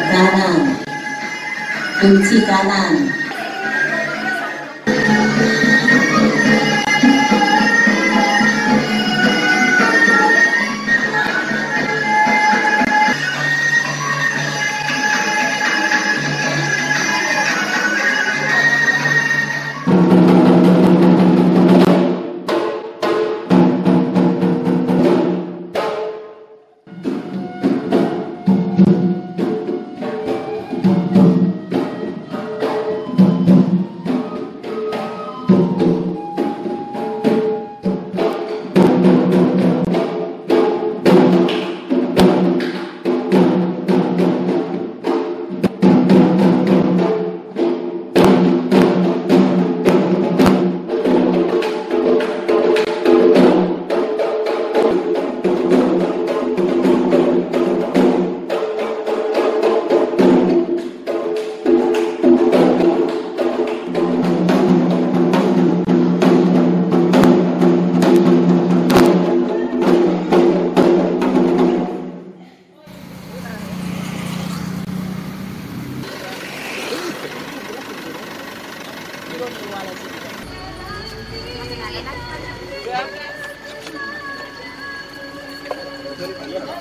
Kanan, kunci kanan.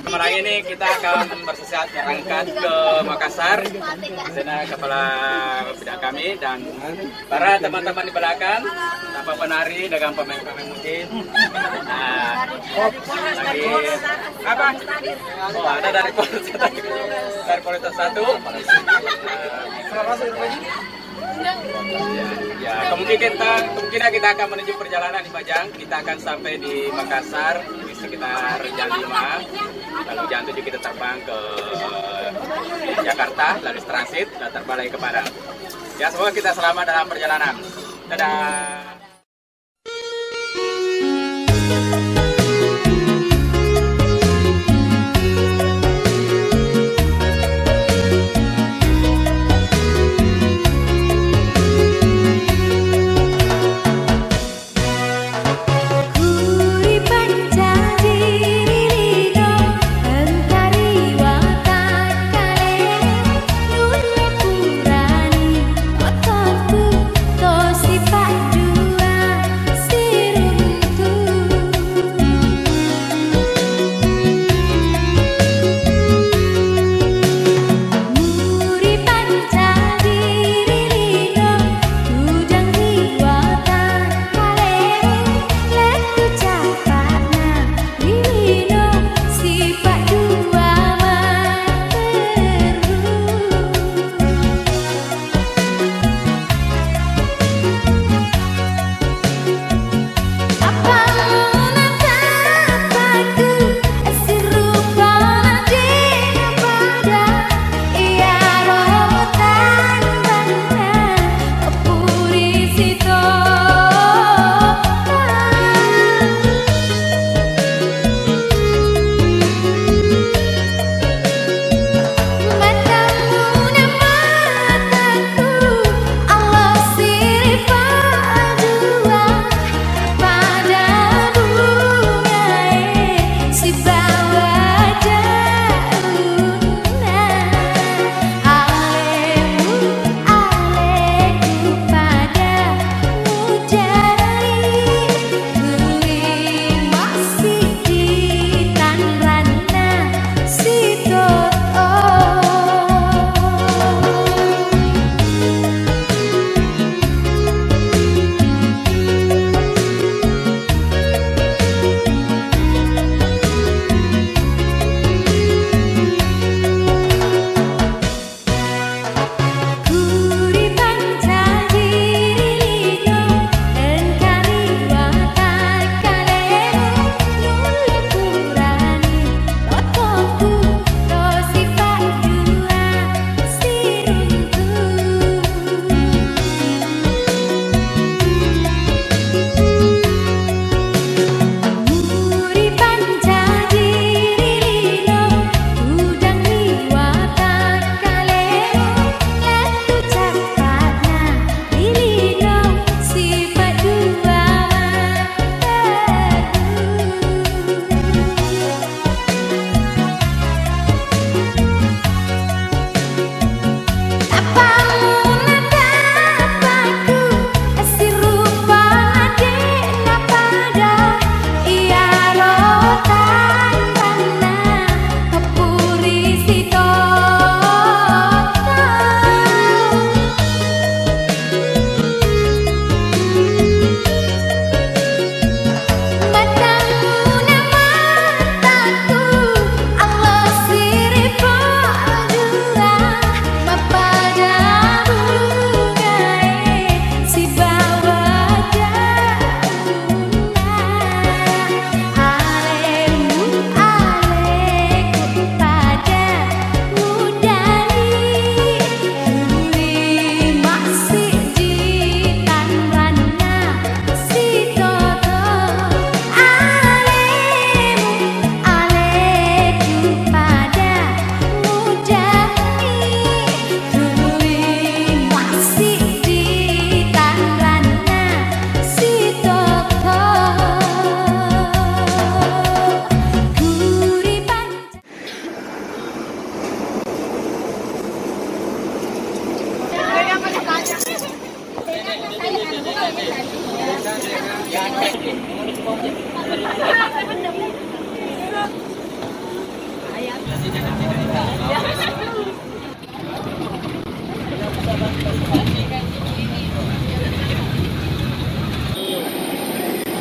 Malam ini kita akan bersiap berangkat ke Makassar. Di sana kepala bidang kami dan para teman-teman di belakang, tanpa penari dengan pemain-pemain musik. Nah, lagi apa? Oh, ada dari kualitas satu. Ya, kemungkinan kita akan menuju perjalanan di Pajang. Kita akan sampai di Makassar di sekitar jam 5. Lalu jam 7 kita terbang ke Jakarta, lalu transit dan terbang lagi ke Padang. Ya, semoga kita selamat dalam perjalanan. Dadah. Otorku to si padu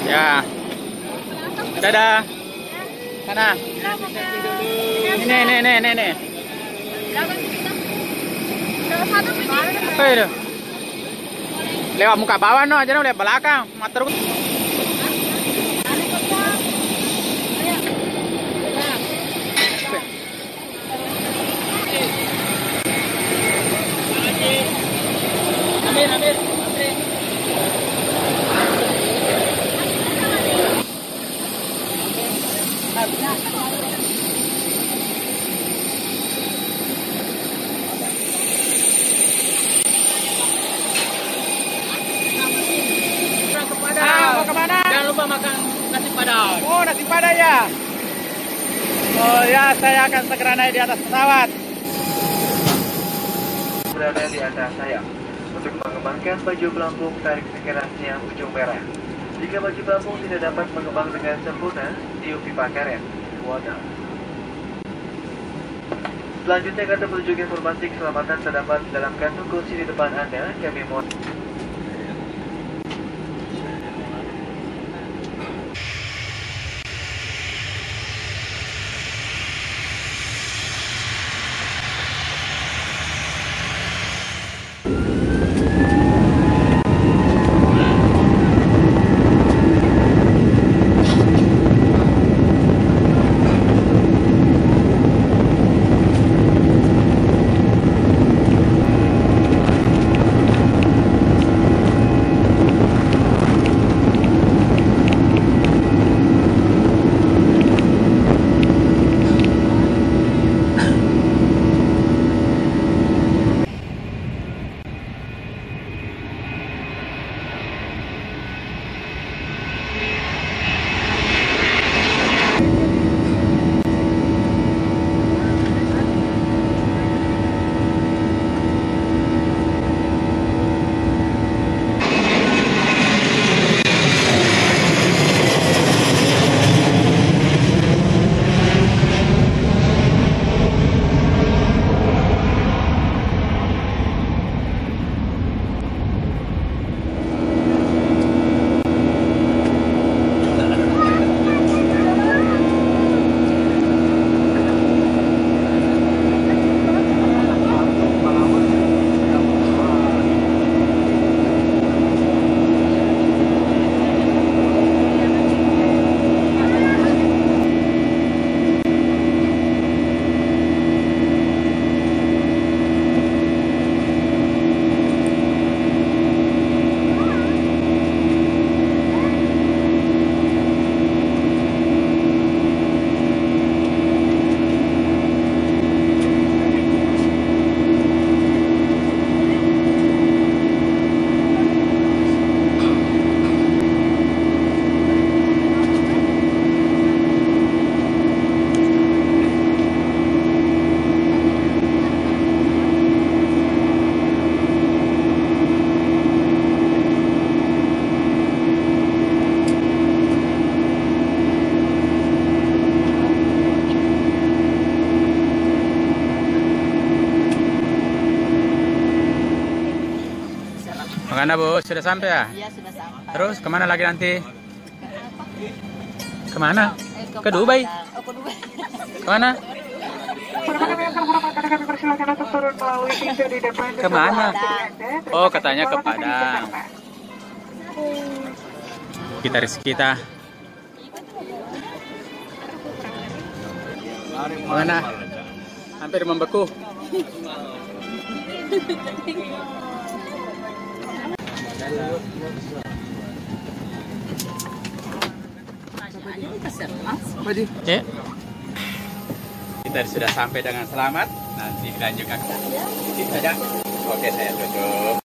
Ya. Dadah. Sana. Ini. Apa itu? Lewat muka bawah no, jangan lewat belakang. Mater. Ambil. Mau kemana? Jangan lupa makan nasi padang. Oh, nasi padang ya. Oh ya, saya akan segera naik di atas pesawat. Berada di atas saya. Untuk mengembangkan baju pelampung, tarik sekerasnya ujung merah. Jika baju pelampung tidak dapat mengembang dengan sempurna, tiup pipa karet. Wadah. Selanjutnya, kartu petunjuk informasi keselamatan terdapat dalam kantung kunci di depan Anda. Kami mohon. Mana Bu? Sudah sampai ya? Iya, sudah sampai. Terus kemana lagi nanti? Kemana? Ke Dubai? Oh, ke Dubai. Kemana? Kemana? Oh, katanya ke Padang. Gitaris kita. Mana? Hampir membeku. Ya. Kita sudah sampai dengan selamat. Nanti dilanjutkan. Itu saja. Oke, saya tutup.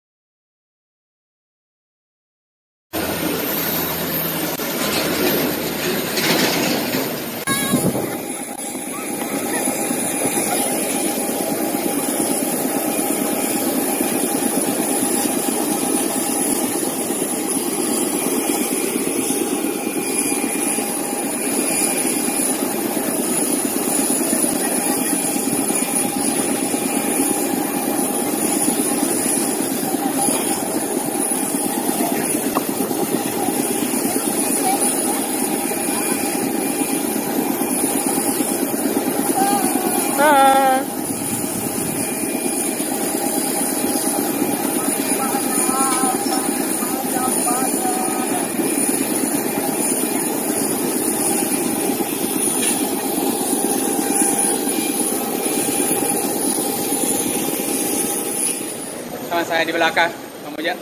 teman saya di belakang, Bang Mujad.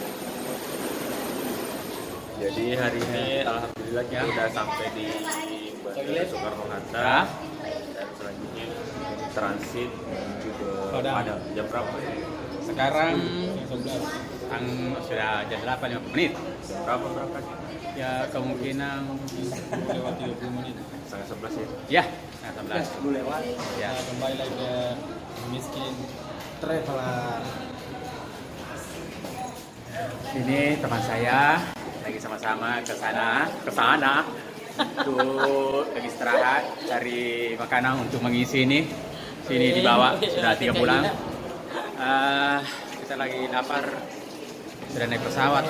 Jadi hari ini alhamdulillahnya sudah sampai di Bandara Soekarno-Hatta dan selanjutnya transit menuju ke Padang. Jam berapa? Sekarang sudah jam 8:50. Jam berapa? Ya kemungkinan lewat 30 menit. Setengah 11 ya. ya setengah 11. Dulu lewat. Ya. Kembali lagi ke miskin traveler. Ini teman saya lagi sama-sama ke sana untuk lagi istirahat cari makanan untuk mengisi ini. Sini dibawa sudah 3 bulan. Kita lagi lapar. Sudah naik pesawat.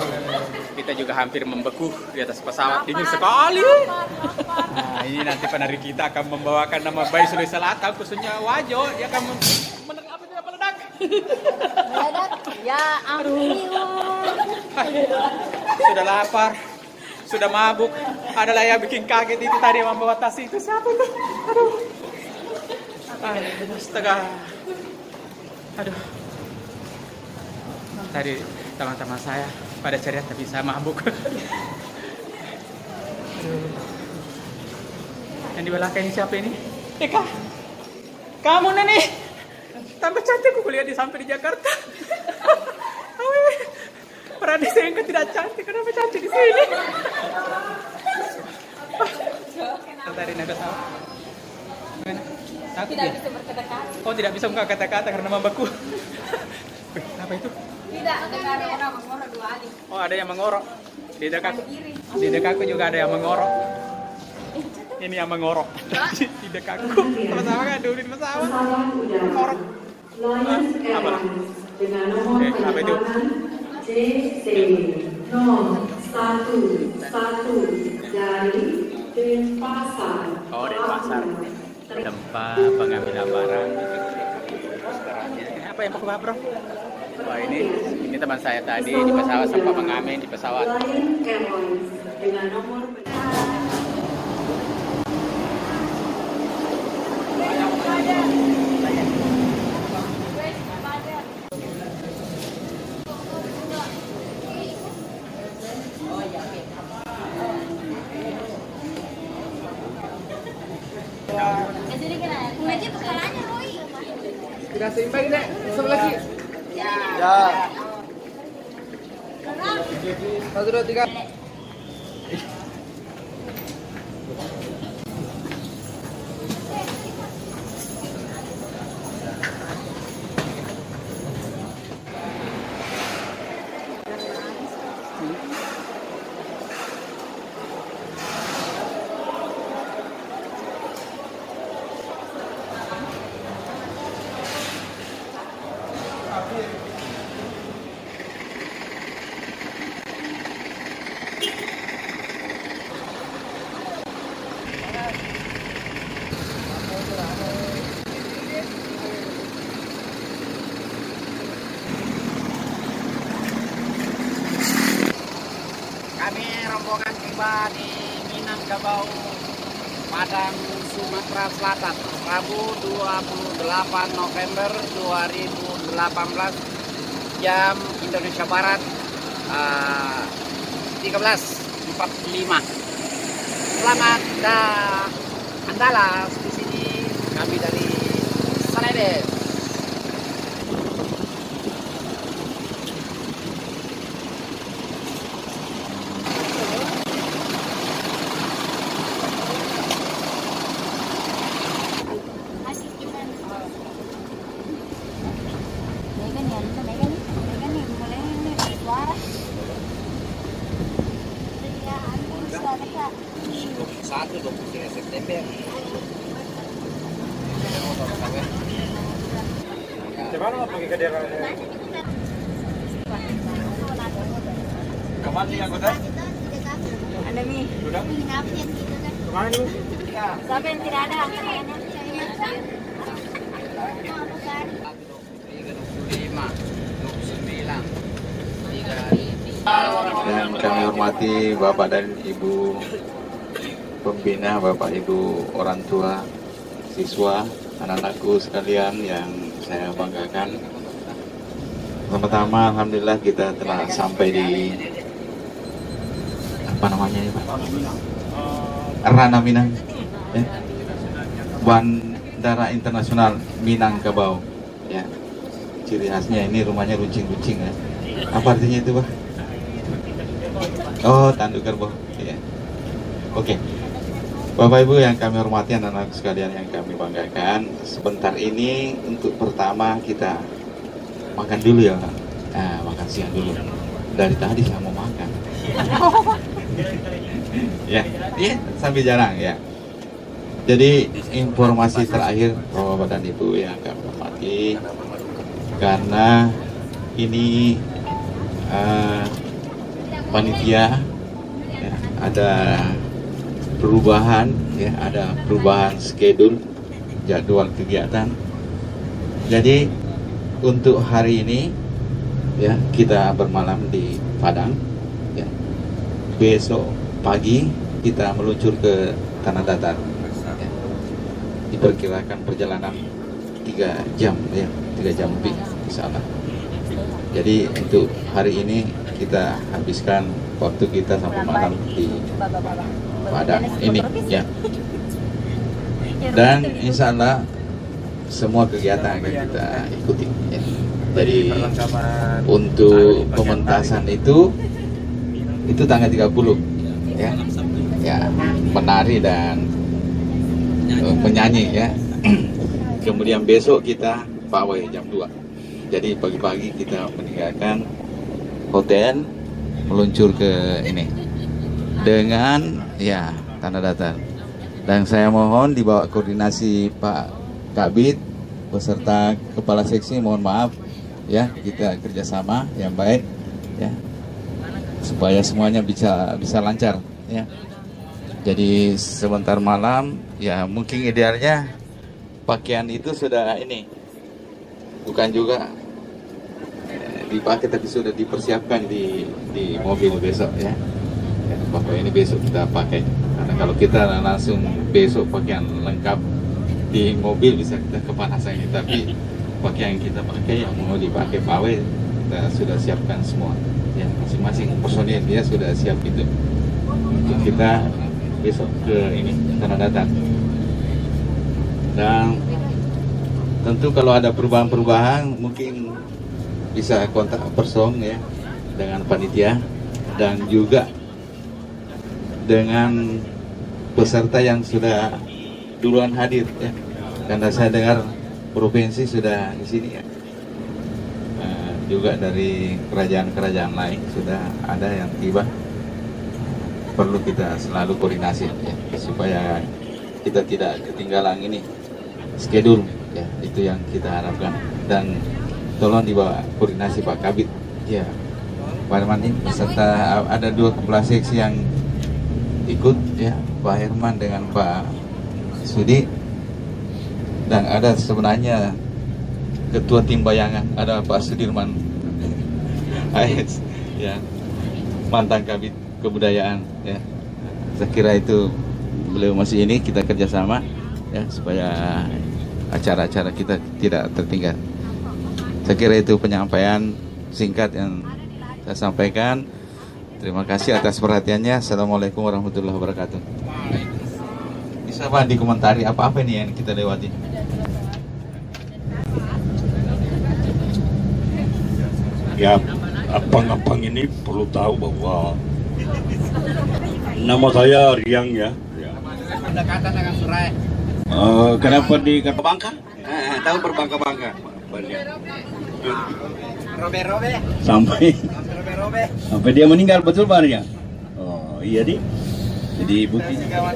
Kita juga hampir membeku di atas pesawat. Dingin sekali. Nah, ini nanti penari kita akan membawakan nama baik Sulawesi Selatan, khususnya Wajo. Dia akan meledak. Meledak? Ya ampun. Sudah lapar, sudah mabuk. Adalah yang bikin kaget itu tadi yang membawa tas itu. Siapa itu? Aduh. Astaga. Aduh. Tadi teman-teman saya pada ceria tapi saya mabuk. Yang di belakang ini siapa ini? Eka. Kamu nih. Tambah cantik aku lihat di sampai di Jakarta. Pernah disangka tidak cantik, kenapa cantik di sini? Tadi naga salah. Gimana? Takut Tidak ya? bisa berkata-kata. Oh tidak bisa buka kata-kata karena membeku. Apa itu? Tidak, ada orang mengorok 2 kali. Oh ada yang mengorok. Di dekatku juga ada yang mengorok. Ini yang mengorok. Di dekatku. Sama-sama kan dulu di pesawat. Mengorok. Apa? Apa itu? JC nomor 11 dari Denpasar. Oh, Denpasar. Tempat pengambilan barang. Apa yang mau ke bro? Wah ini teman saya tadi di pesawat sempat mengamen di pesawat. Lion Airlines dengan nomor Aja kepalanya Roy. Tidak seimbang deh, sebelah lagi. Ya. Ya. 1, 2, 3. Kami rombongan tiba di Minangkabau, Padang, Sumatera Selatan, Rabu 28 November 2018, jam Indonesia Barat 13.45. Selamat Andalas di sini. Kami dari Sanedes. Satu 23 September. Gimana mau pergi ke daerah? Kemana nih anggota? Ada nih. Sudah? Kemana dulu? Siapa yang tidak ada angkanya? 25, 29, 30. Dan kami hormati Bapak dan Ibu pembina, Bapak Ibu orang tua, siswa, anak-anakku sekalian yang saya banggakan. Pertama-tama alhamdulillah kita telah sampai di apa namanya ini Pak? Rana Minang, ya. Bandara Internasional Minangkabau, ya. Ciri khasnya ini rumahnya runcing-runcing, ya. Apa artinya itu Pak? Oh, tanduk kerbau, ya. Oke. Bapak Ibu yang kami hormati, anak-anak sekalian yang kami banggakan, sebentar ini untuk pertama kita makan dulu ya, nah, makan siang dulu. Dari tadi saya mau makan. Ya, sambil jarang ya. Jadi informasi terakhir Bapak dan Ibu yang kami hormati, karena ini panitia ya, ada perubahan ya, ada perubahan schedule jadwal kegiatan. Jadi untuk hari ini ya kita bermalam di Padang ya. Besok pagi kita meluncur ke Tanah Datar ya. Diperkirakan perjalanan 3 jam ya, 3 jam lebih insya Allah. Jadi untuk hari ini kita habiskan waktu kita sampai malam di Padang ini ya. Dan insya Allah semua kegiatan akan kita ikuti ya. Jadi untuk pementasan itu tanggal 30 ya. Ya, menari dan menyanyi ya. Kemudian besok kita pawai jam 2. Jadi pagi-pagi kita meninggalkan hotel meluncur ke ini dengan ya Tanah Datar. Dan saya mohon di bawah koordinasi Pak Kabid beserta Kepala Seksi, mohon maaf ya, kita kerjasama yang baik ya supaya semuanya bisa lancar ya. Jadi sebentar malam ya, mungkin idealnya pakaian itu sudah ini bukan juga dipakai tapi sudah dipersiapkan di mobil besok ya. Bapak ini besok kita pakai, karena kalau kita langsung besok pakaian lengkap di mobil bisa kita kepanasan, tapi pakaian yang kita pakai yang mau dipakai pawai kita sudah siapkan semua ya, masing-masing personil dia sudah siap itu untuk kita besok ke ini Tanah Datar. Dan tentu kalau ada perubahan-perubahan mungkin bisa kontak person ya dengan panitia dan juga dengan peserta yang sudah duluan hadir ya, karena saya dengar provinsi sudah di sini ya, juga dari kerajaan-kerajaan lain sudah ada yang tiba. Perlu kita selalu koordinasi ya, supaya kita tidak ketinggalan ini schedule ya, itu yang kita harapkan. Dan tolong dibawa koordinasi Pak Kabid ya, Pak Herman ini beserta ada 2 kepala seksi yang ikut ya, Pak Herman dengan Pak Sudi, dan ada sebenarnya ketua tim bayangan ada Pak Sudirman AS ya, mantan Kabid Kebudayaan ya. Saya kira itu beliau masih ini, kita kerjasama ya supaya acara-acara kita tidak tertinggal. Saya kira itu penyampaian singkat yang saya sampaikan. Terima kasih atas perhatiannya. Assalamualaikum warahmatullahi wabarakatuh. Bisa Pak dikomentari apa-apa nih yang kita lewati? Ya, abang-abang ini perlu tahu bahwa nama saya Riang ya. Kenapa di Bangka? Tahu berbangga-bangga. Robe-robe. Sampai dia meninggal, betul Pak Riang? Oh iya di. Jadi buktinya.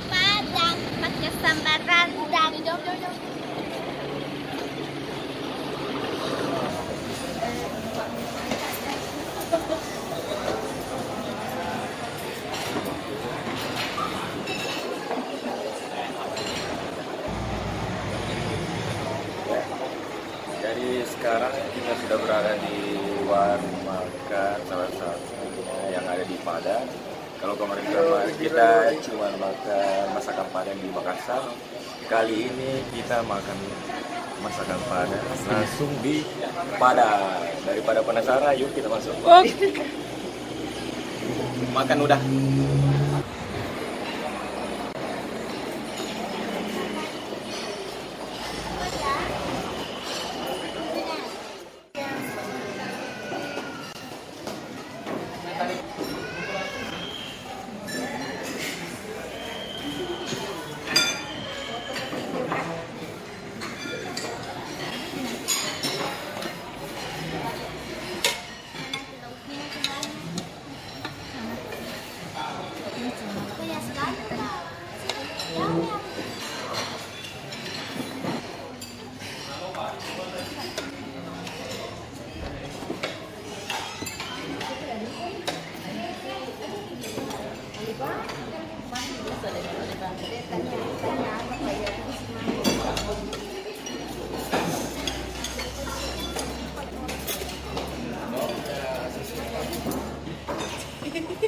Padang pakai sambal rendang. Jadi sekarang kita sudah berada di warung makan salah satunya yang ada di Padang. Kalau kemarin kita cuma makan masakan Padang di Makassar, kali ini kita makan masakan Padang langsung di Padang. Daripada penasaran, yuk kita masuk. Makan udah.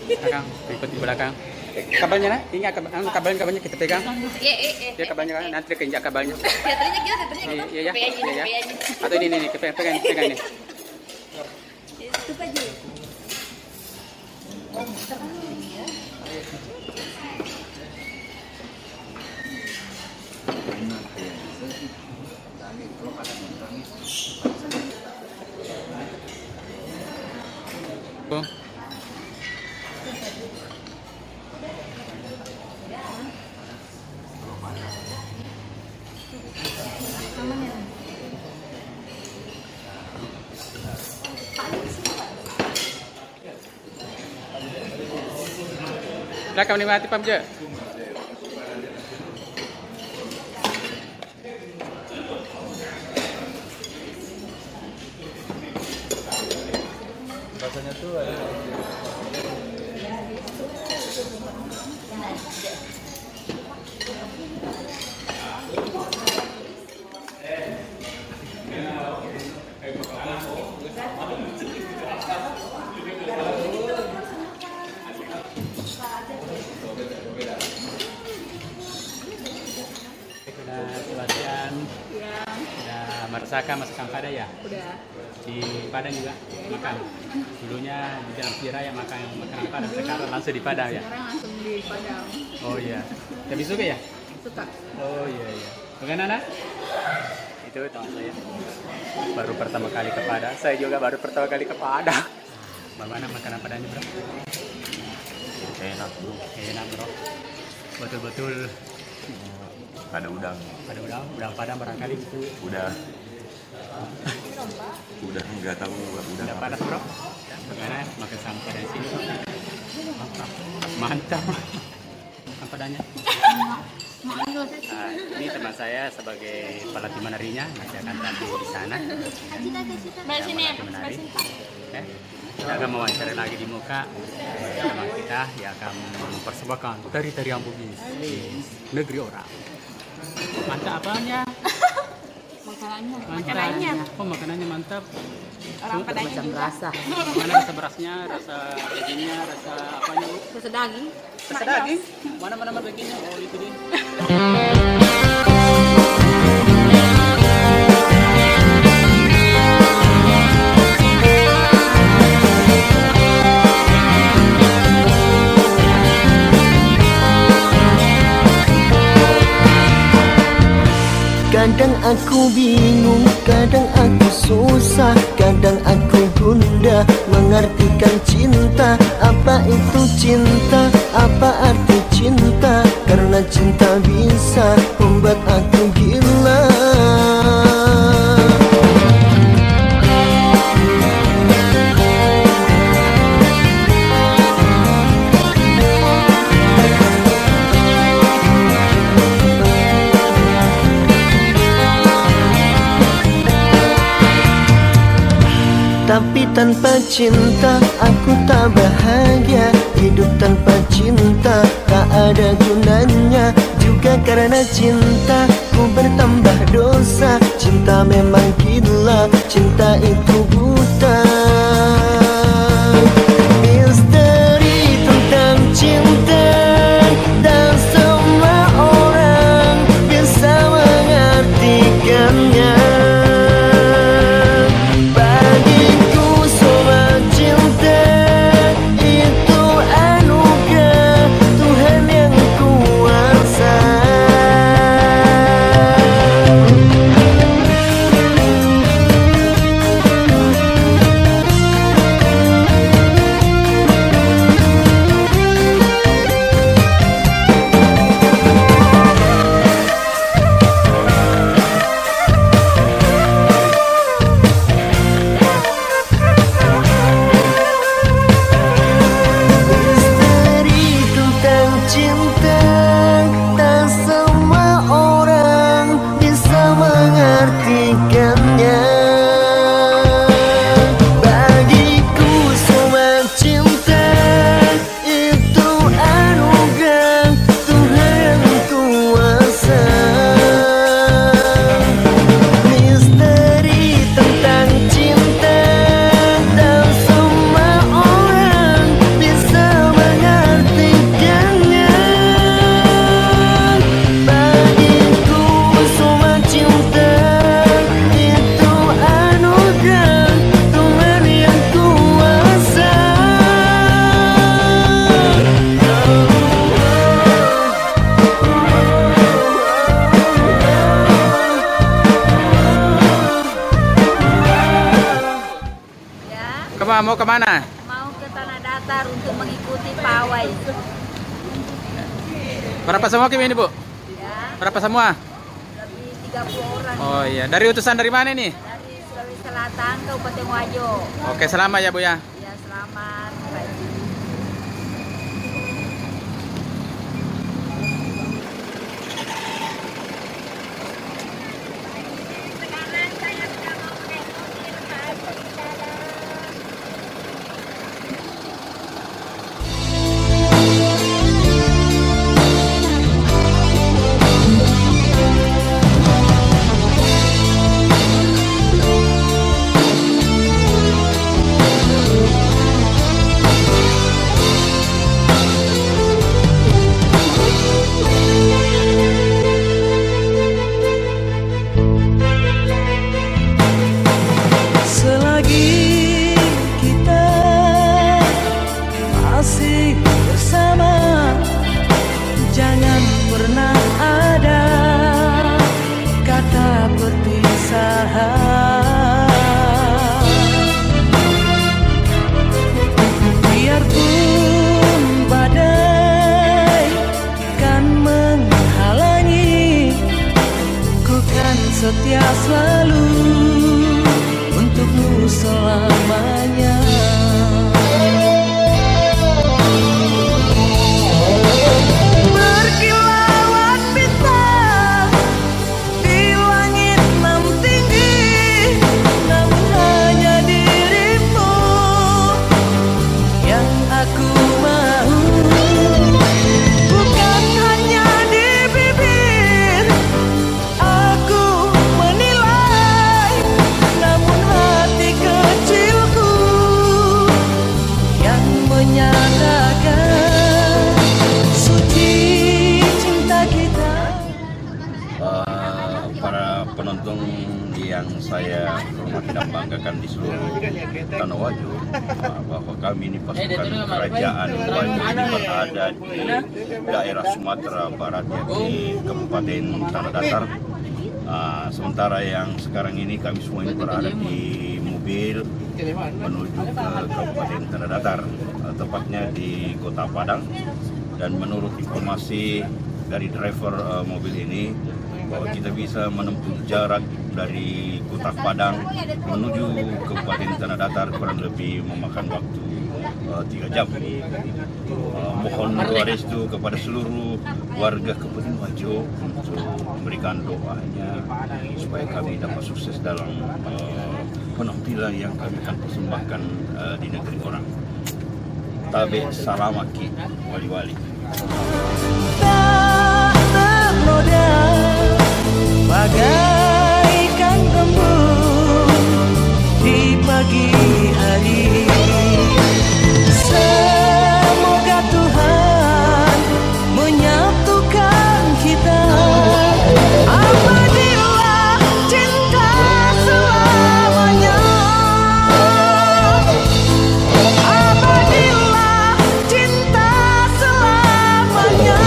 Belakang, ikut di belakang. Kabelnya nah, ini kabelnya kita pegang. Iya, kabelnya nanti keinjak kabelnya. Iya. Atau ini pegang ini. Tutup aja. Belakang ni mati pam je. Rasanya tuh ada pelatihan, udah merasakan masakan Padang ya? Udah. Di Padang juga makan. Dulunya di dalam Pira ya makan Padang, sekarang langsung di Padang ya? Sekarang langsung di Padang. Oh iya. Tapi suka ya? Suka. Oh iya. Bukan Nana? Itu teman saya. Baru pertama kali ke Padang. Saya juga baru pertama kali ke Padang. Bagaimana makanan Padangnya bro? enak bro. Enak bro. Betul-betul. Ada udang. Udang Padang barangkali itu. Udah nggak tahu udah panas bro. Bagaimana makan sampah dari sini? Mantap. Apa Padangnya? Ini teman saya sebagai pelatih menarinya, nanti akan tampil di sana. Menari. Kita akan mewawancara lagi di muka teman kita yang akan mempersembahkan tari-tarian Bugis di negeri orang. Mantap apanya? Makanannya. Oh makanannya mantap. Orang Padangnya macam juga. rasa. Mana rasa berasnya, rasa dagingnya, rasa apanya bu? Rasa daging. Rasa daging? Mana dagingnya? Oh itu dia. Kadang aku bingung, kadang aku susah, kadang aku gundah mengartikan cinta. Apa itu cinta? Apa arti cinta? Karena cinta bisa membuat aku gila. Tapi tanpa cinta aku tak bahagia. Hidup tanpa cinta tak ada gunanya. Juga karena cinta ku bertambah dosa. Cinta memang gila, semua mau kemana? Mau ke Tanah Datar untuk mengikuti pawai. Berapa semua Kim ini Bu? Ya. Berapa semua? Lebih 30 orang. Oh iya, dari utusan dari mana nih? Dari Sulawesi Selatan, Kabupaten Wajo. Oke, selamat ya Bu ya. Ya, selamat. Baik. Setia selalu untukmu selamanya. Berkilauan bintang di langit nan tinggi, namun hanya dirimu yang aku mau. Bukan hanya di bibir aku menilai, namun hati kecilku yang menyatakan suci cinta kita. Para penonton yang saya hormati dan banggakan di seluruh Tanah Wajo, bahwa kami ini pasukan kerajaan Wajo ini berada di daerah Sumatera Barat, yakni Kabupaten Tanah Datar. Sementara yang sekarang ini kami semua ini berada di mobil menuju ke Kabupaten Tanah Datar, tepatnya di Kota Padang. Dan menurut informasi dari driver mobil ini, bahwa kita bisa menempuh jarak dari Kota Padang menuju Kabupaten Tanah Datar kurang lebih memakan waktu 3 jam. Mohon doa restu kepada seluruh warga Kabupaten Wajo untuk memberikan doanya supaya kami dapat sukses dalam penampilan yang kami akan persembahkan di negeri orang. Tabe salamaki wali-wali. Tak ternoda bagaikan embun di pagi hari. Semoga Tuhan menyatukan kita. Apabila cinta selamanya, apabila cinta selamanya.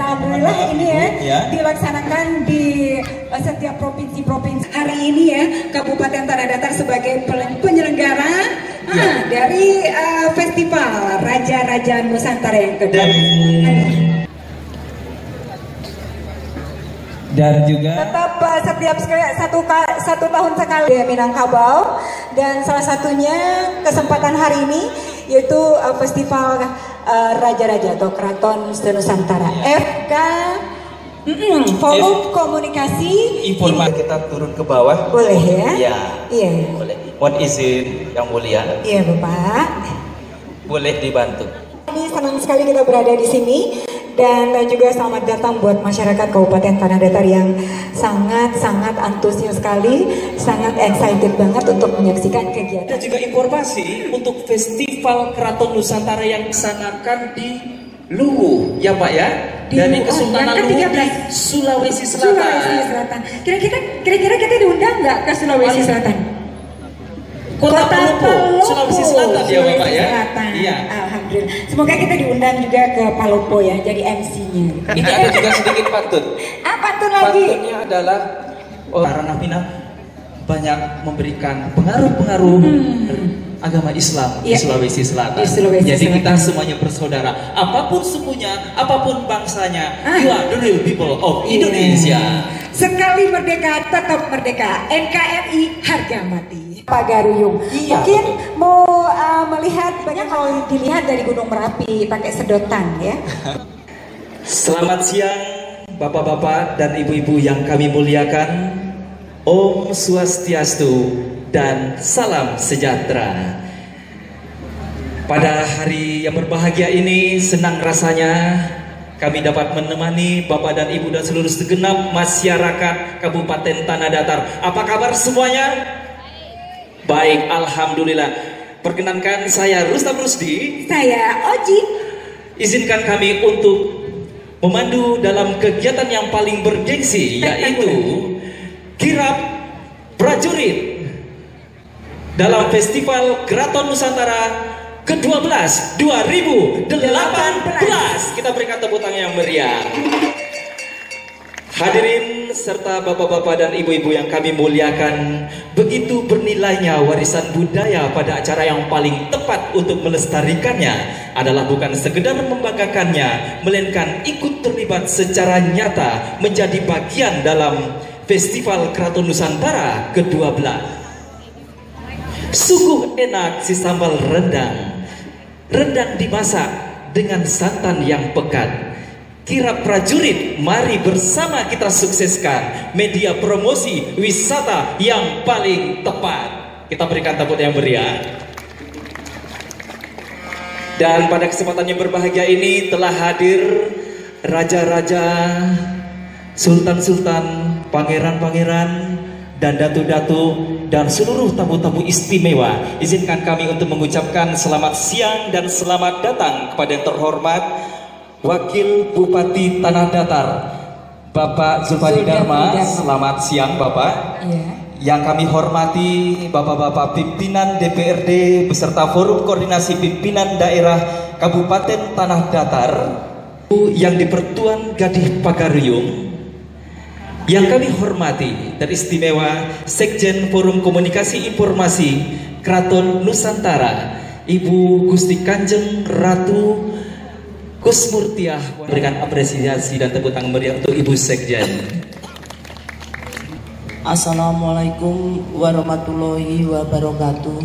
Alhamdulillah ini ya dilaksanakan di setiap provinsi-provinsi. Hari ini ya Kabupaten Tanah Datar sebagai penyelenggara dari Festival Raja-Raja Nusantara yang kedua. Dan juga tetap setiap satu tahun sekali di Minangkabau, dan salah satunya kesempatan hari ini yaitu Festival Raja-Raja atau Keraton Nusantara FK Forum Komunikasi Informasi. Kita turun ke bawah boleh ya? Iya boleh. Mohon izin yang mulia. Iya Bapak, boleh dibantu. Ini senang sekali kita berada di sini. Dan juga selamat datang buat masyarakat Kabupaten Tanah Datar yang sangat-sangat antusias sekali, sangat excited banget untuk menyaksikan kegiatan. Dan juga informasi untuk Festival Keraton Nusantara yang dilaksanakan di Luwu, ya Pak ya, dari Kesultanan Luwu di Sulawesi Selatan. Kira-kira kita diundang nggak ke Sulawesi Selatan? Kota Palopo, Sulawesi Selatan ya Bapak ya. Iya. Alhamdulillah. Semoga kita diundang juga ke Palopo ya, jadi MC-nya. Ini ada juga sedikit pantun. Pantun lagi? Pantunnya adalah Ranah Minang banyak memberikan pengaruh-pengaruh agama Islam di Sulawesi Selatan. Jadi kita semuanya bersaudara. Apapun sukunya, apapun bangsanya, you are the real people of Indonesia. Sekali merdeka, tetap merdeka. NKRI harga mati. Pak Garuyung, mungkin mau melihat, banyak kalau dilihat dari Gunung Merapi pakai sedotan ya. Selamat siang Bapak-bapak dan Ibu-ibu yang kami muliakan. Om Swastiastu dan salam sejahtera. Pada hari yang berbahagia ini, senang rasanya kami dapat menemani Bapak dan Ibu dan seluruh segenap masyarakat Kabupaten Tanah Datar. Apa kabar semuanya? Baik, alhamdulillah. Perkenankan saya Rustam Rusdi. Saya Oji. Izinkan kami untuk memandu dalam kegiatan yang paling bergengsi, yaitu kirap prajurit dalam Festival Keraton Nusantara ke-12 2018. Kita berikan tepuk tangan yang meriah. Hadirin serta bapak-bapak dan ibu-ibu yang kami muliakan, begitu bernilainya warisan budaya pada acara yang paling tepat untuk melestarikannya adalah bukan sekedar membanggakannya, melainkan ikut terlibat secara nyata menjadi bagian dalam Festival Keraton Nusantara ke-12. Sungguh enak si sambal rendang. Rendang dimasak dengan santan yang pekat. Kirap prajurit, mari bersama kita sukseskan media promosi wisata yang paling tepat. Kita berikan tepuk yang meriah. Dan pada kesempatan yang berbahagia ini telah hadir raja-raja, sultan-sultan, pangeran-pangeran, dan datu-datu, dan seluruh tamu-tamu istimewa. Izinkan kami untuk mengucapkan selamat siang dan selamat datang kepada yang terhormat Wakil Bupati Tanah Datar, Bapak Zulfadi Dharma. Selamat siang Bapak. Yang kami hormati Bapak-bapak pimpinan DPRD beserta Forum Koordinasi Pimpinan Daerah Kabupaten Tanah Datar, yang di Pertuan Gadih Pagaruyung. Yang kami hormati dan istimewa Sekjen Forum Komunikasi Informasi Keraton Nusantara, Ibu Gusti Kanjeng Ratu Kusmurtiah. Berikan apresiasi dan tepuk tangan meriah untuk Ibu Sekjen. Assalamualaikum warahmatullahi wabarakatuh.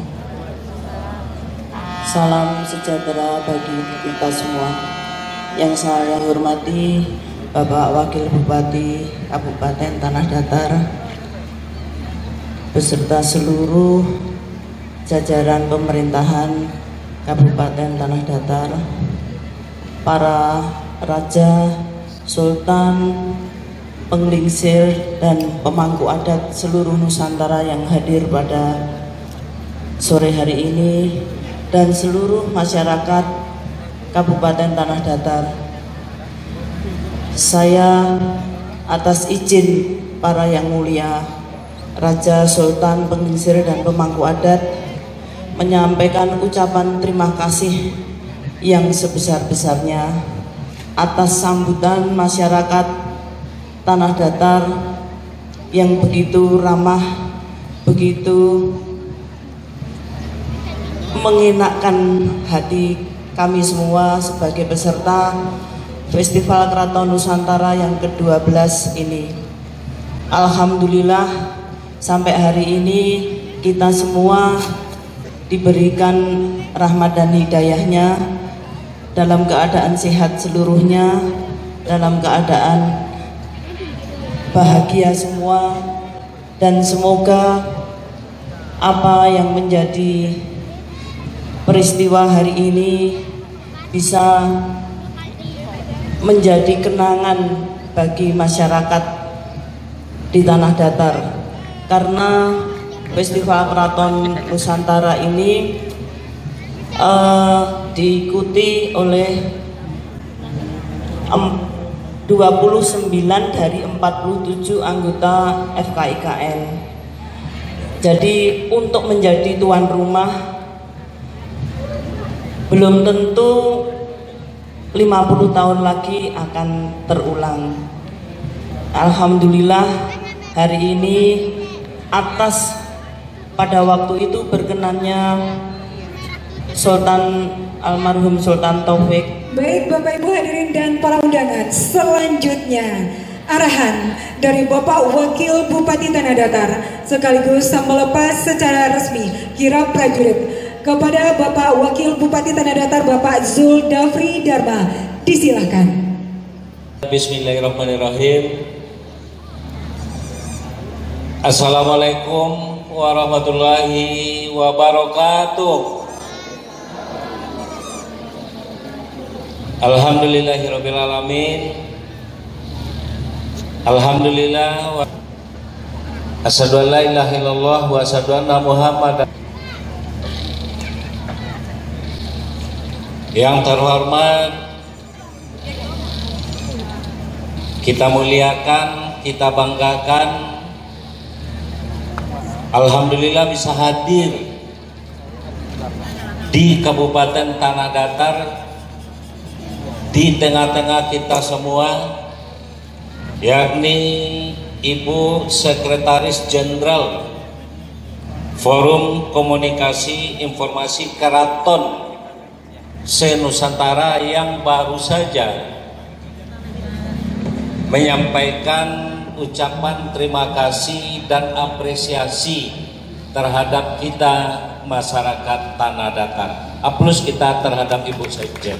Salam sejahtera bagi kita semua. Yang saya hormati Bapak Wakil Bupati Kabupaten Tanah Datar beserta seluruh jajaran pemerintahan Kabupaten Tanah Datar, para raja, sultan, penglingsir dan pemangku adat seluruh Nusantara yang hadir pada sore hari ini, dan seluruh masyarakat Kabupaten Tanah Datar. Saya atas izin para yang mulia, raja, sultan, penglingsir dan pemangku adat menyampaikan ucapan terima kasih yang sebesar-besarnya atas sambutan masyarakat Tanah Datar yang begitu ramah, begitu mengenakkan hati kami semua sebagai peserta Festival Keraton Nusantara yang ke-12 ini. Alhamdulillah sampai hari ini kita semua diberikan rahmat dan hidayahnya dalam keadaan sehat seluruhnya, dalam keadaan bahagia semua, dan semoga apa yang menjadi peristiwa hari ini bisa menjadi kenangan bagi masyarakat di Tanah Datar, karena Festival Keraton Nusantara ini diikuti oleh 29 dari 47 anggota FKIKN. Jadi untuk menjadi tuan rumah belum tentu 50 tahun lagi akan terulang. Alhamdulillah hari ini atas pada waktu itu berkenannya Sultan almarhum Sultan Taufik. Baik Bapak Ibu hadirin dan para undangan, selanjutnya arahan dari Bapak Wakil Bupati Tanah Datar sekaligus melepas secara resmi kirap prajurit kepada Bapak Wakil Bupati Tanah Datar Bapak Zuldafri Dharma. Disilahkan. Bismillahirrahmanirrahim. Assalamualaikum warahmatullahi wabarakatuh. Alhamdulillahirabbil alamin. Alhamdulillah wa asyhadu an la ilaha illallah wa asyhadu anna Muhammadan. Yang terhormat, kita muliakan, kita banggakan, alhamdulillah bisa hadir di Kabupaten Tanah Datar, di tengah-tengah kita semua, yakni Ibu Sekretaris Jenderal Forum Komunikasi Informasi Keraton Se-Nusantara yang baru saja menyampaikan ucapan terima kasih dan apresiasi terhadap kita masyarakat Tanah Datar. Aplaus kita terhadap Ibu Sekjen.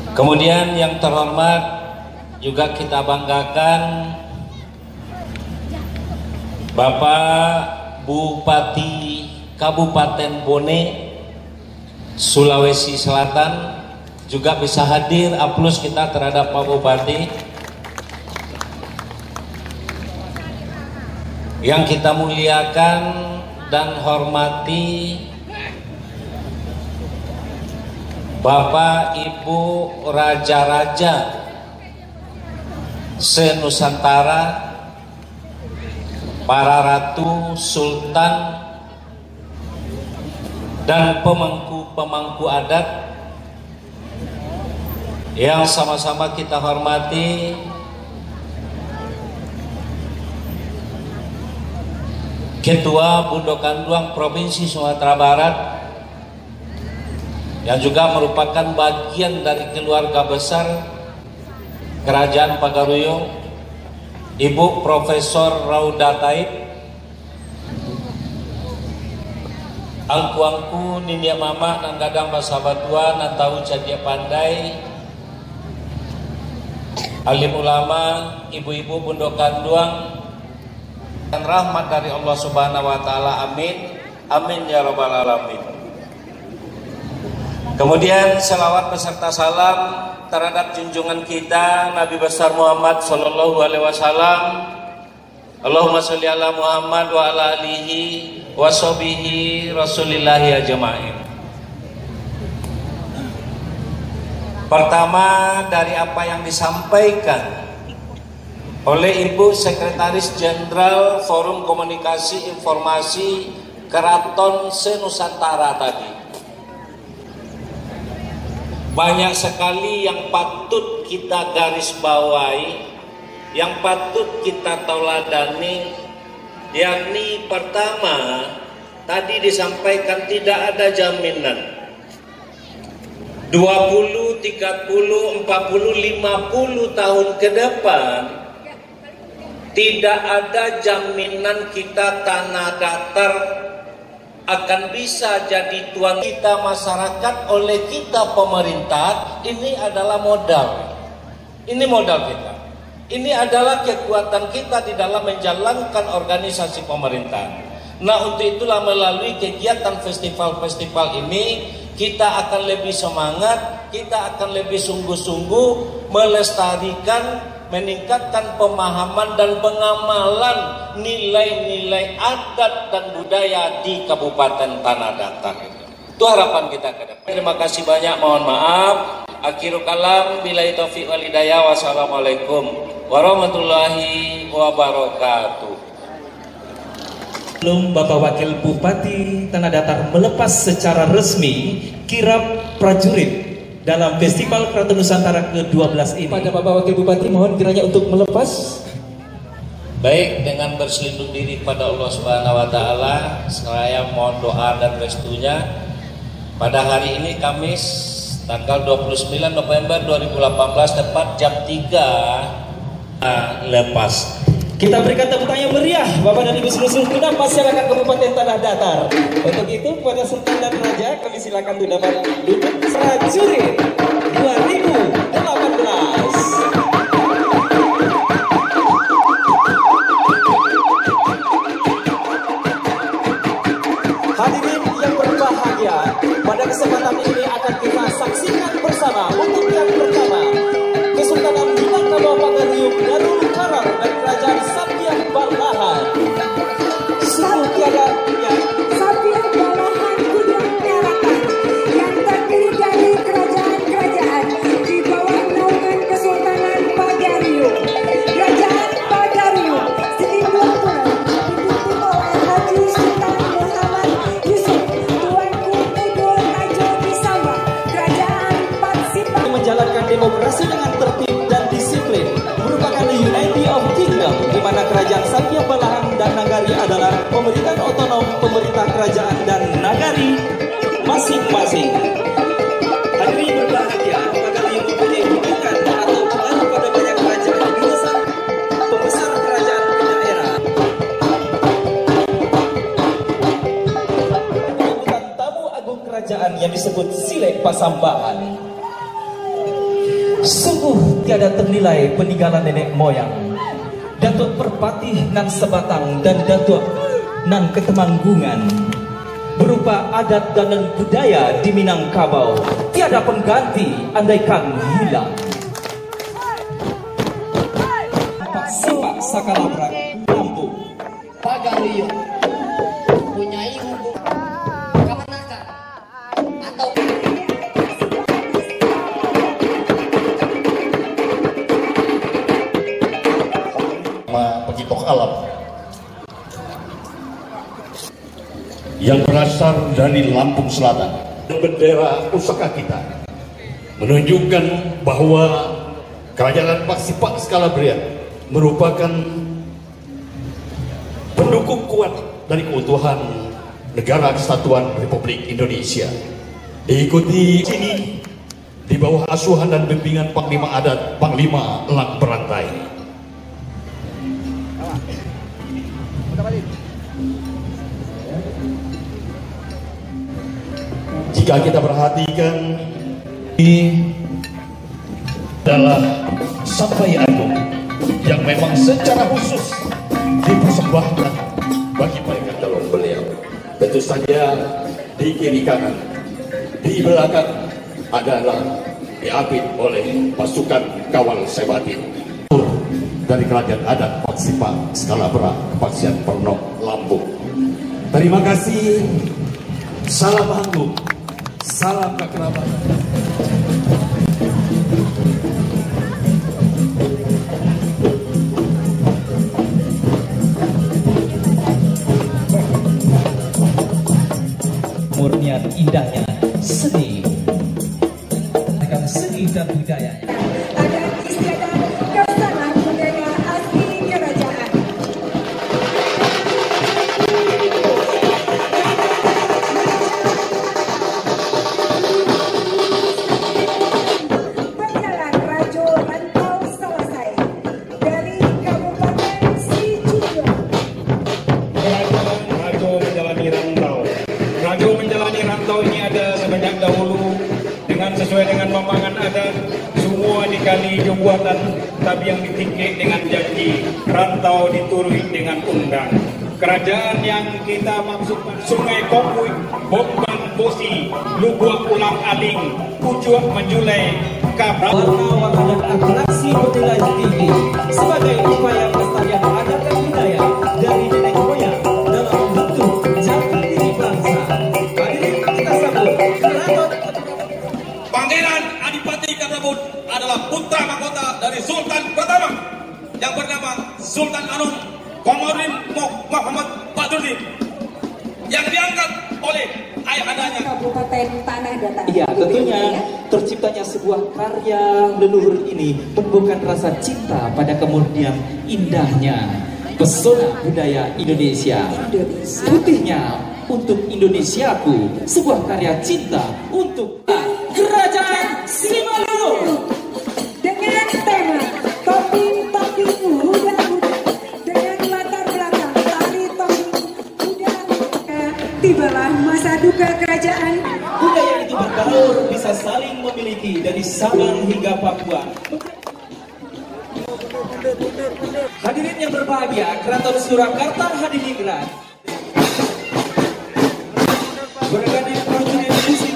Kemudian yang terhormat juga kita banggakan Bapak Bupati Kabupaten Bone, Sulawesi Selatan juga bisa hadir. Aplaus kita terhadap Pak Bupati. Yang kita muliakan dan hormati Bapak Ibu Raja-Raja Se-Nusantara, para ratu, sultan, dan pemangku adat yang sama-sama kita hormati. Ketua Bundokanduang Provinsi Sumatera Barat yang juga merupakan bagian dari keluarga besar Kerajaan Pagaruyung, Ibu Profesor Rauda Taib, angku-angku ninia mama nang gadang basabatua nang tahu cadia pandai, alim ulama, ibu-ibu bundokan duang, dan rahmat dari Allah Subhanahu wa taala. Amin. Amin ya rabbal alamin. Kemudian selawat beserta salam terhadap junjungan kita Nabi besar Muhammad sallallahu alaihi wasallam. Allahumma sholli ala Muhammad wa ala alihi wa sahbihi rasulillahi ajmain. Pertama dari apa yang disampaikan oleh Ibu Sekretaris Jenderal Forum Komunikasi Informasi Keraton Senusantara tadi, banyak sekali yang patut kita garis bawahi, yang patut kita tauladani, yakni pertama, tadi disampaikan tidak ada jaminan 20, 30, 40, 50 tahun ke depan tidak ada jaminan kita tanah datar akan bisa jadi tuan kita masyarakat oleh kita pemerintah. Ini adalah modal. Ini modal kita. Ini adalah kekuatan kita di dalam menjalankan organisasi pemerintah. Nah, untuk itulah melalui kegiatan festival-festival ini kita akan lebih semangat, kita akan lebih sungguh-sungguh melestarikan, meningkatkan pemahaman dan pengamalan nilai-nilai adat dan budaya di Kabupaten Tanah Datar. Itu harapan kita ke depan. Terima kasih banyak, mohon maaf. Akhirul kalam, billahi taufiq wal hidayah. Wassalamualaikum warahmatullahi wabarakatuh. Belum Bapak Wakil Bupati Tanah Datar melepas secara resmi kirap prajurit dalam Festival Keraton Nusantara ke-12 ini. Pada Bapak Wakil Bupati mohon kiranya untuk melepas. Baik, dengan berselindung diri pada Allah Subhanahu wa taala, saya mohon doa dan restunya. Pada hari ini Kamis tanggal 29 November 2018 tepat jam 3 lepas. Kita berikan tepuk tangan yang meriah Bapak dan Ibu seluruh genap masyarakat Kabupaten Tanah Datar. Untuk itu kepada Sultan dan Raja kami silakan untuk dapat duduk prajurit 2018. Hadirin yang berbahagia, pada kesempatan ini akan kita saksikan bersama untuk yang pertama Kesultanan Minangkabau Pagaruyung Darul Karam dan Kerajaan Satya Balahan. Sungguh tiada Satya Balahan Gunung Daratan yang terdiri dari kerajaan-kerajaan di bawah naungan Kesultanan Pagaruyung. Kerajaan Pagaruyung Sidin dipimpin oleh Haji Sultan Muhammad Yusuf Tuanku Udul Tajo Disamba. Kerajaan Patsipan menjalankan demokrasi dengan tertib dan disiplin, merupakan Unity of Kingdom, di mana kerajaan Satya Balahan dan Nagari adalah pemerintahan otonom pemerintah kerajaan dan nagari masing-masing. Hadirin berbahagia, Pagaruyung mempunyai hubungan atau pengaruh pada banyak kerajaan di pembesar kerajaan daerah. Penyambutan tamu agung kerajaan yang disebut Silek Pasambahan. Sungguh tiada ternilai peninggalan nenek moyang, Datuk Perpatih nan Sebatang dan Datuk nan Ketemanggungan, berupa adat dan budaya di Minangkabau tiada pengganti andaikan hilang. Sipak Sakalabrak, Lampung. Pagaruyung punyai hubung kemenakan atau pegitok alam yang berasal dari Lampung Selatan. Bendera pusaka kita menunjukkan bahwa Kerajaan Paksipak Skalabria merupakan pendukung kuat dari keutuhan Negara Kesatuan Republik Indonesia. Diikuti sini di bawah asuhan dan bimbingan Panglima Adat Panglima Elang Berantai. Jika kita perhatikan, ini adalah Sampai Agung yang memang secara khusus dipersembahkan bagi mereka calon beliau. Tentu saja di kiri kanan, di belakang adalah diapit oleh pasukan kawal Sebati dari Kerajaan Adat Paksipa Skalabra Kepaksian Pernok Lampung. Terima kasih. Salam anggung, salam kekerabatan. Murnian indahnya seni, dengan seni dan budayanya. Ada istiadat Kesana Budaya Asli Kerajaan. Penyalan Rajo Rantau selesai dari Kabupaten Sidoarjo. Rajo menjalani rantau. Rajo menjalani rantau ini ada sebanyak dahulu dengan sesuai dengan pembangan adat, semua dikali jembuatan, tapi yang ditingkik dengan janji, rantau diturui dengan undang. Kerajaan yang kita maksudkan Sungai Kompui, Bombang Bosi, Lubuak Ulang Aling, Pucuak Menjulai, Kabrak. Warna-warna dan atraksi bernilai tinggi sebagai upaya pelestarian adat dan budaya dari nenek moyang dalam membentuk jati diri bangsa. Hadirin kita sambut Keraton Pangeran Adipati Kadabut adalah putra mahkota dari Sultan pertama yang bernama Sultan Anom Komarudin Muhammad Badruddin yang diangkat oleh ayahandanya Kabupaten Tanah Datar. Iya, tentunya terciptanya sebuah karya leluhur ini membuahkan rasa cinta pada kemudian indahnya pesona budaya Indonesia. Putihnya untuk Indonesiaku, sebuah karya cinta untuk Kerajaan Simalungun dengan tema Topping-Topping Huda-Huda dengan latar belakang tari topping huda-huda. Tibalah masa duka kerajaan. Budaya itu berbaur, bisa saling memiliki dari Sabang hingga Papua. Hadirin yang berbahagia, Keraton Surakarta Hadiningrat berganding prajurit musik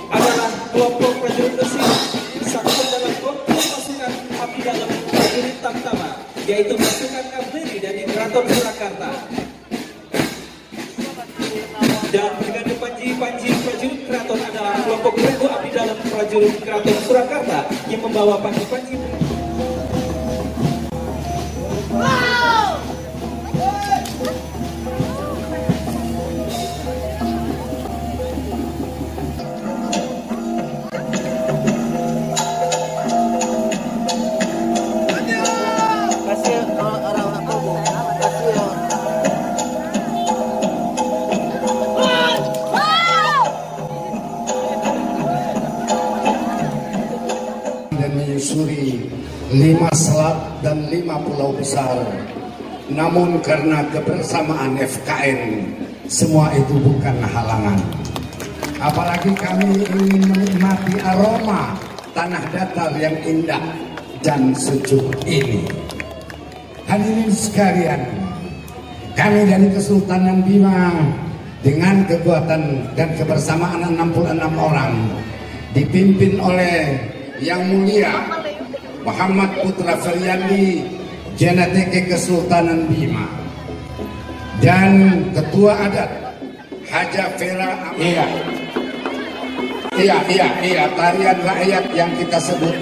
adalah kelompok prajurit besi satu dalam kelompok pasukan abdi dalam prajurit Tamtama, yaitu pasukan kavaleri dari Keraton Surakarta. Dan berganding panji prajurit keraton adalah kelompok regu abdi dalam prajurit Keraton Surakarta yang membawa panji-panji. Dan menyusuri 5 selat dan 5 pulau besar. Namun karena kebersamaan FKN, semua itu bukan halangan. Apalagi kami ingin menikmati aroma tanah datar yang indah dan sejuk ini. Hadirin sekalian, kami dari Kesultanan Bima dengan kekuatan dan kebersamaan 66 orang dipimpin oleh Yang Mulia Muhammad Putra Feryandi, JNTK Kesultanan Bima, dan Ketua Adat Haja Vera Amelia. Iya, tarian rakyat yang kita sebut,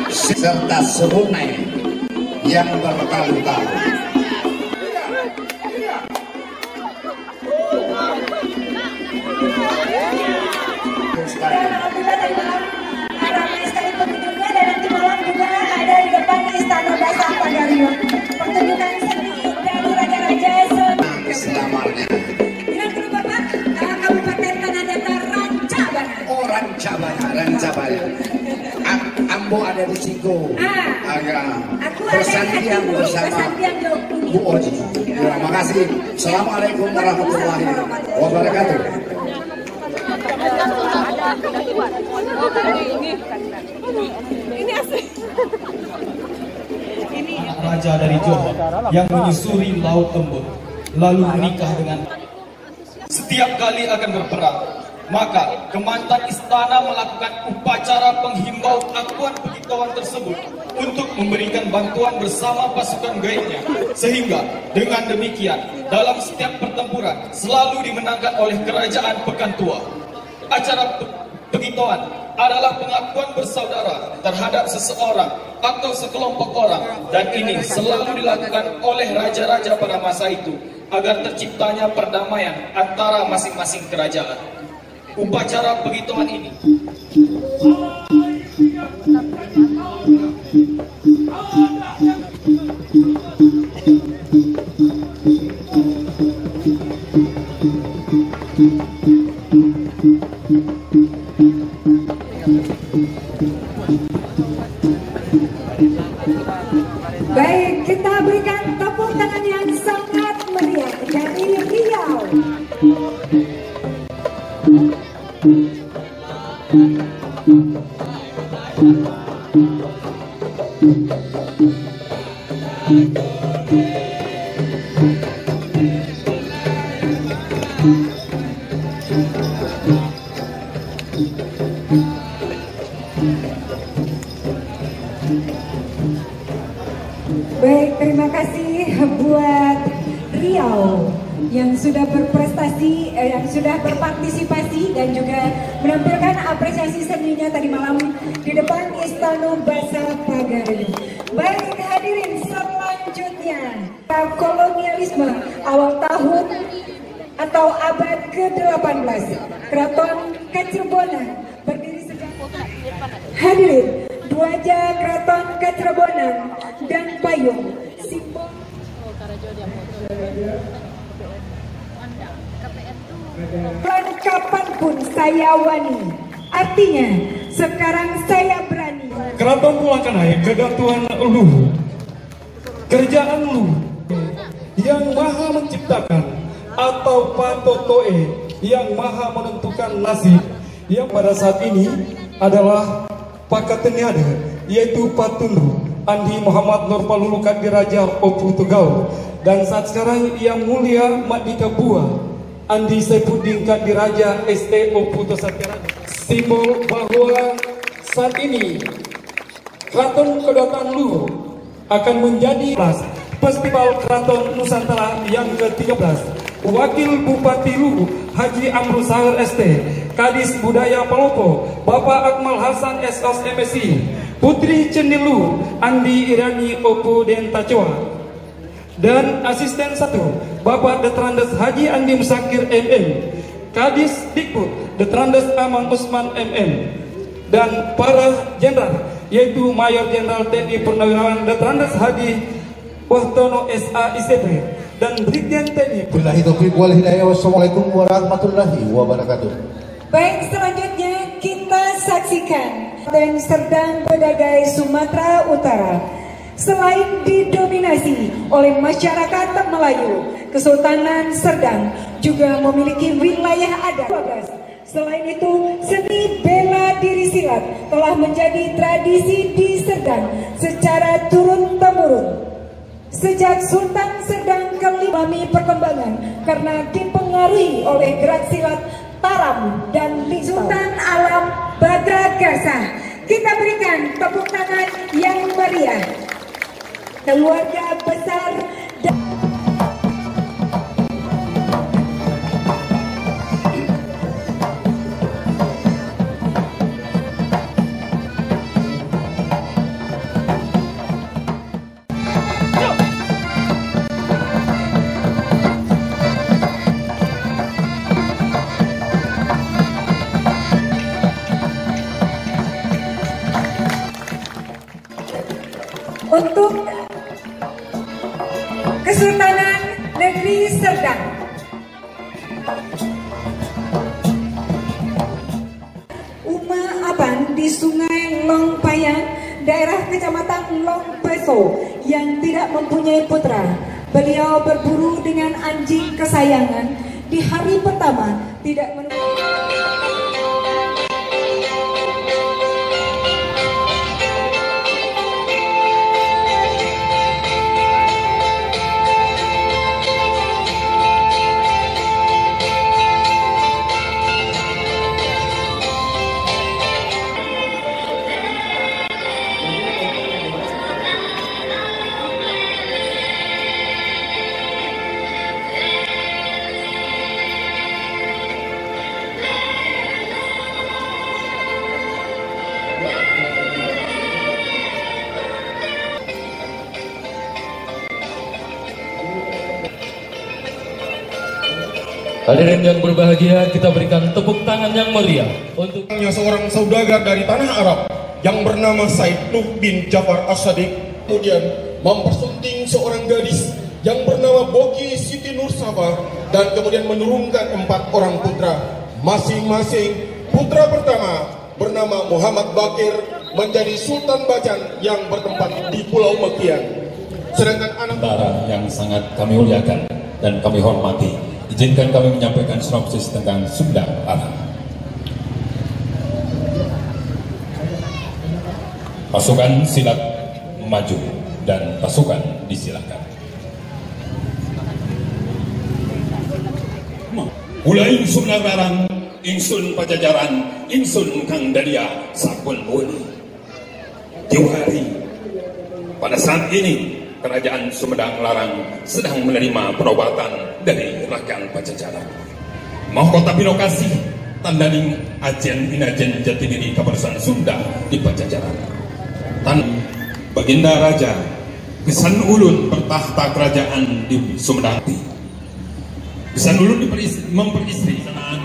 serta serunai yang bertalu-talu. Dan nanti malam juga ada di depan Istana Dasar Pagarion pertunjukan seni dari raja-raja Selamarnya. Dengan Bapak Kabupaten Tanah Datar Rancabana. Oh, Rancabana. bersandian bersama Bu Oji. Terima kasih. Assalamualaikum warahmatullahi wabarakatuh. Raja dari Johor yang menyusuri Laut Tembut lalu menikah dengan setiap kali akan berperang, maka Kemantan Istana melakukan upacara penghimbau akuan pengetahuan tersebut untuk memberikan bantuan bersama pasukan gaibnya, sehingga dengan demikian dalam setiap pertempuran selalu dimenangkan oleh Kerajaan Pekan Tua. Acara pengetahuan adalah pengakuan bersaudara terhadap seseorang atau sekelompok orang, dan ini selalu dilakukan oleh raja-raja pada masa itu agar terciptanya perdamaian antara masing-masing kerajaan. Upacara pengetahuan ini baik, kita berikan tepuk tangan yang sangat meriah dari Riau. Baik, terima kasih buat Riau yang sudah berprestasi, yang sudah berpartisipasi dan juga menampilkan apresiasi seninya tadi malam di depan Istana Bahasa Pagari. Baik hadirin, selanjutnya kolonialisme awal tahun atau abad ke-18, Keraton Kacirebonan berdiri sejak hadirin. Wajah Keraton Kacirebonan dan payung simbol kapanpun saya wani, artinya sekarang saya berani. Keraton Pulangkanai kedatuan Ulu, kerjaan Ulu yang maha menciptakan, atau Patotoe yang maha menentukan nasib, yang pada saat ini adalah Pakateniada, yaitu Patundu Andi Muhammad Nurpalulu Kadiraja Opu Tugau, dan saat sekarang yang mulia Madika Bua Andi Saifuddin Kadiraja ST Opu Tosatiraja. Simbol bahwa saat ini Keraton Kedatangan Luhur akan menjadi Festival Keraton Nusantara yang ke-13. Wakil Bupati Luhur Haji Amrul Sahir ST, Kadis Budaya Palopo Bapak Akmal Hasan SOS MSI, Putri Cendilu Andi Irani Opo Dentacoa, dan Asisten 1 Bapak Detrandes Haji Andi Musakir MM, Kadis Dikbud Detrandes Amang Usman MM, dan para jenderal yaitu Mayor Jenderal TNI Purnawirawan Detrandes Haji Wahtono SA ICP dan Brigjen TNI. Billahi taufiq wal hidayah. Wassalamualaikum warahmatullahi wabarakatuh. Baik, selanjutnya kita saksikan dan Serdang Bedagai Sumatera Utara. Selain didominasi oleh masyarakat Melayu, Kesultanan Serdang juga memiliki wilayah adat. Selain itu, seni bela diri silat telah menjadi tradisi di Serdang secara turun-temurun. Sejak Sultan Serdang mengalami perkembangan karena dipengaruhi oleh gerak silat Taram dan Sultan Alam Badragasa. Kita berikan tepuk tangan yang meriah. Keluarga besar dan untuk Kesultanan Negeri Serdang. Uma Aban di Sungai Longpayang, daerah Kecamatan Longpes Lorenzo yang tidak mempunyai putra. Beliau berburu dengan anjing kesayangan. Di hari pertama tidak menemukan. Hadirin yang berbahagia, kita berikan tepuk tangan yang meriah untuk seorang saudagar dari tanah Arab yang bernama Said Nuh bin Jafar As-Sadiq, kemudian mempersunting seorang gadis yang bernama Boki Siti Nur Safa, dan kemudian menurunkan 4 orang putra. Masing-masing putra pertama bernama Muhammad Bakir menjadi Sultan Bacan yang bertempat di Pulau Mekian. Sedangkan anak yang sangat kami muliakan dan kami hormati, izinkan kami menyampaikan sinopsis tentang Sunda Larang. Pasukan silat maju dan pasukan disilakan. Mulai Sunda Larang, ingsun Pajajaran, ingsun Kang Dadia Sakun Buni. Jauhari, pada saat ini Kerajaan Sumedang Larang sedang menerima penobatan dari rakyat Pajajaran. Mahkota Binokasi, Tandaning Ajen Inajen Jatidiri Kapadosan Sunda di Pajajaran. Baginda Raja Gesan Ulun bertahta kerajaan di Sumedang. Gesan Ulun memperistri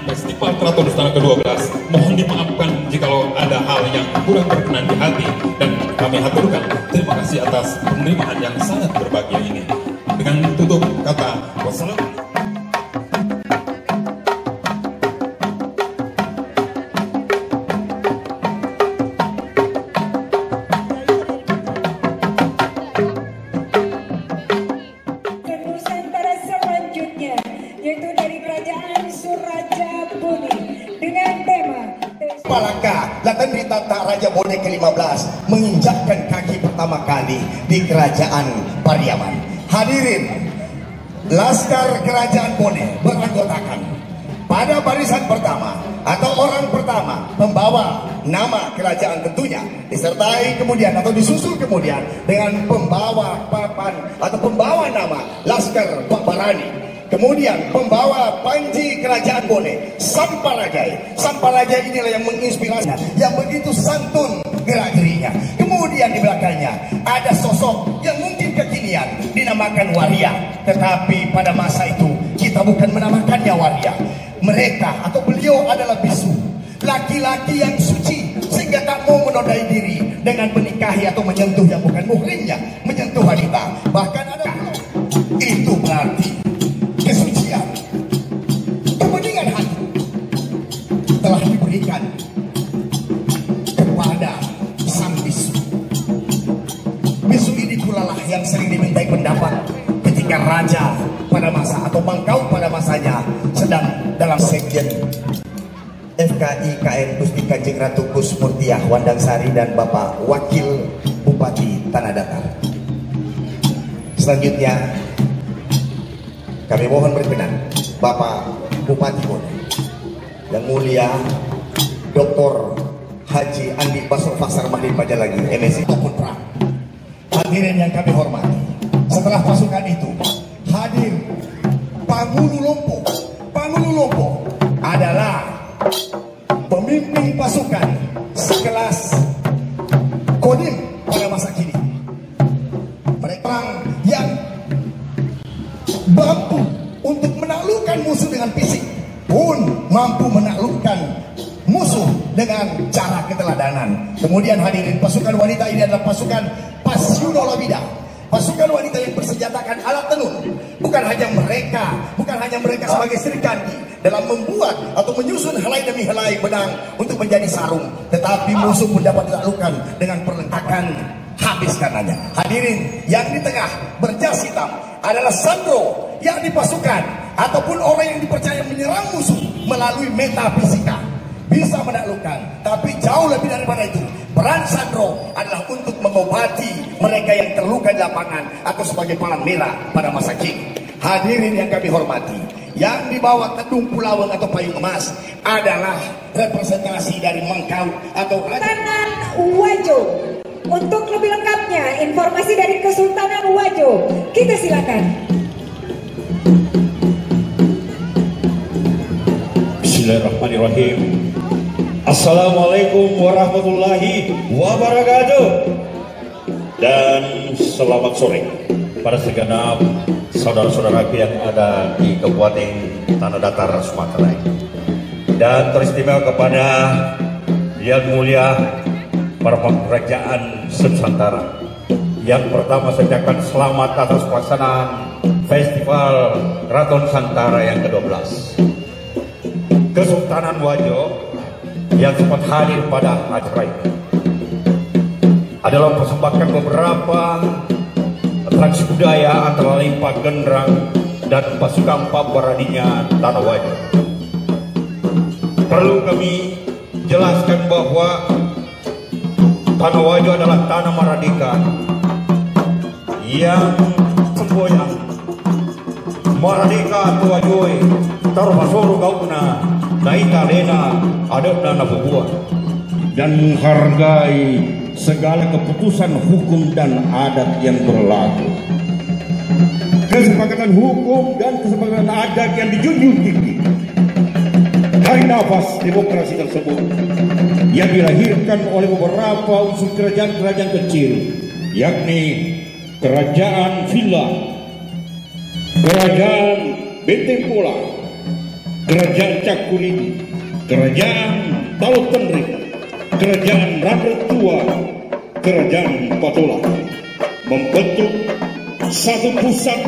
Festival Keraton Istana ke-12. Mohon dimaafkan jikalau ada hal yang kurang berkenan di hati, dan kami haturkan terima kasih atas penerimaan yang sangat berbahagia ini. Dengan tutup kata wassalamualaikum. Nusantara selanjutnya yaitu dari Kerajaan Suraja Buni dengan tema Palangka, Latan Ditata Raja Bone ke-15 menginjakkan kaki pertama kali di Kerajaan Pariaman. Hadirin, Laskar Kerajaan Bone beranggotakan pada barisan pertama atau orang pertama pembawa nama kerajaan tentunya, disertai kemudian atau disusul kemudian dengan pembawa papan atau pembawa nama Laskar Paparani. Kemudian pembawa panji kerajaan Bone, Samparaja. Samparaja inilah yang menginspirasi, yang begitu santun gerak-geriknya. Kemudian di belakangnya ada sosok yang mungkin kekinian dinamakan waria, tetapi pada masa itu kita bukan menamakannya waria. Mereka atau beliau adalah bisu, laki-laki yang suci sehingga tak mau menodai diri dengan menikahi atau menyentuh yang bukan muhrimnya, menyentuh wanita. Bahkan ada itu berarti kesucian, kepentingan hati telah diberikan kepada sang bisu. Bisu ini pula lah yang sering dimintai pendapat ketika raja pada masa atau mangkau pada masanya sedang dalam sekjen FKI KN Gusti Kanjeng Ratu Gus Murtiah Wandangsari dan Bapak Wakil Bupati Tanah Datar. Selanjutnya kami mohon berkenan Bapak Bupati Bone yang mulia Dr. Haji Andi Basro Faksar Mahdin Pajalagi MSc Putra. Hadirin yang kami hormati, setelah pasukan itu hadir Pangulu Lompo. Pangulu Lompo adalah pemimpin pasukan sekelas Kodim pada masa kini. Mereka yang mampu untuk menaklukkan musuh dengan fisik, pun mampu menaklukkan musuh dengan cara keteladanan. Kemudian hadirin, pasukan wanita ini adalah pasukan Pasyuno Labida, pasukan wanita yang bersenjatakan alat tenun. Bukan hanya mereka sebagai serikandi dalam membuat atau menyusun helai demi helai benang untuk menjadi sarung, tetapi musuh pun dapat ditaklukkan dengan perlengkapan habiskan aja. Hadirin yang di tengah berjas hitam adalah Sandro yang di pasukan ataupun orang yang dipercaya menyerang musuh melalui metafisika. Bisa menaklukkan, tapi jauh lebih daripada itu. Peran Sandro adalah untuk mengobati mereka yang terluka di lapangan atau sebagai palang merah pada masa kini. Hadirin yang kami hormati, yang dibawa kedung pulaweng atau payung emas adalah representasi dari Mengkau atau Kesultanan Wajo. Untuk lebih lengkapnya informasi dari Kesultanan Wajo, kita silakan. Bismillahirrahmanirrahim. Assalamualaikum warahmatullahi wabarakatuh. Dan selamat sore pada segenap saudara-saudaraku yang ada di Kabupaten Tanah Datar, Sumatera. Dan teristimewa kepada yang mulia para kerajaan Nusantara. Yang pertama saya ucapkan selamat atas pelaksanaan Festival Keraton Nusantara yang ke-12. Kesultanan Wajo yang sempat hadir pada acara ini adalah mempersembahkan beberapa atraksi budaya antara lain Pak Gendrang dan pasukan Pabaradinya Tanah Wajo. Perlu kami jelaskan bahwa Tanah Wajo adalah tanah Maradika yang semboyang Maradika tua joy tarvasoro gauna naita lena adabna nabubuan, dan menghargai segala keputusan hukum dan adat yang berlaku. Kesepakatan hukum dan kesepakatan adat yang dijunjung tinggi dari nafas demokrasi tersebut yang dilahirkan oleh beberapa unsur kerajaan-kerajaan kecil, yakni Kerajaan Villa, Kerajaan Benteng Pola, Kerajaan Cakulini, Kerajaan Taluk Tenrik, Kerajaan Radret Tua, Kerajaan Patola, membentuk satu pusat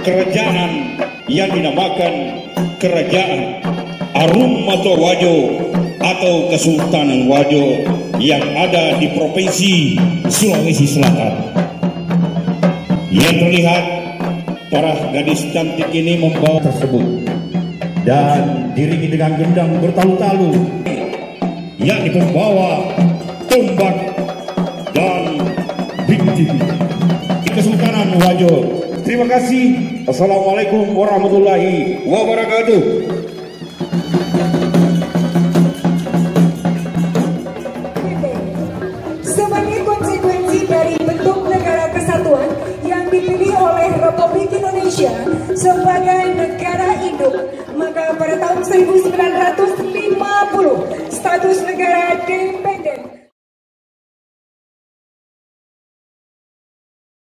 kerajaan yang dinamakan Kerajaan Arum Mato Wajo atau Kesultanan Wajo yang ada di Provinsi Sulawesi Selatan. Yang terlihat para gadis cantik ini membawa tersebut dan diringi dengan gendang bertalu-talu yang membawa tombak dan binti Kesultanan Wajo. Terima kasih. Assalamualaikum warahmatullahi wabarakatuh. Sebagai konsekuensi dari bentuk negara kesatuan yang dipilih oleh Republik Indonesia sebagai negara induk, maka pada tahun 1950 status negara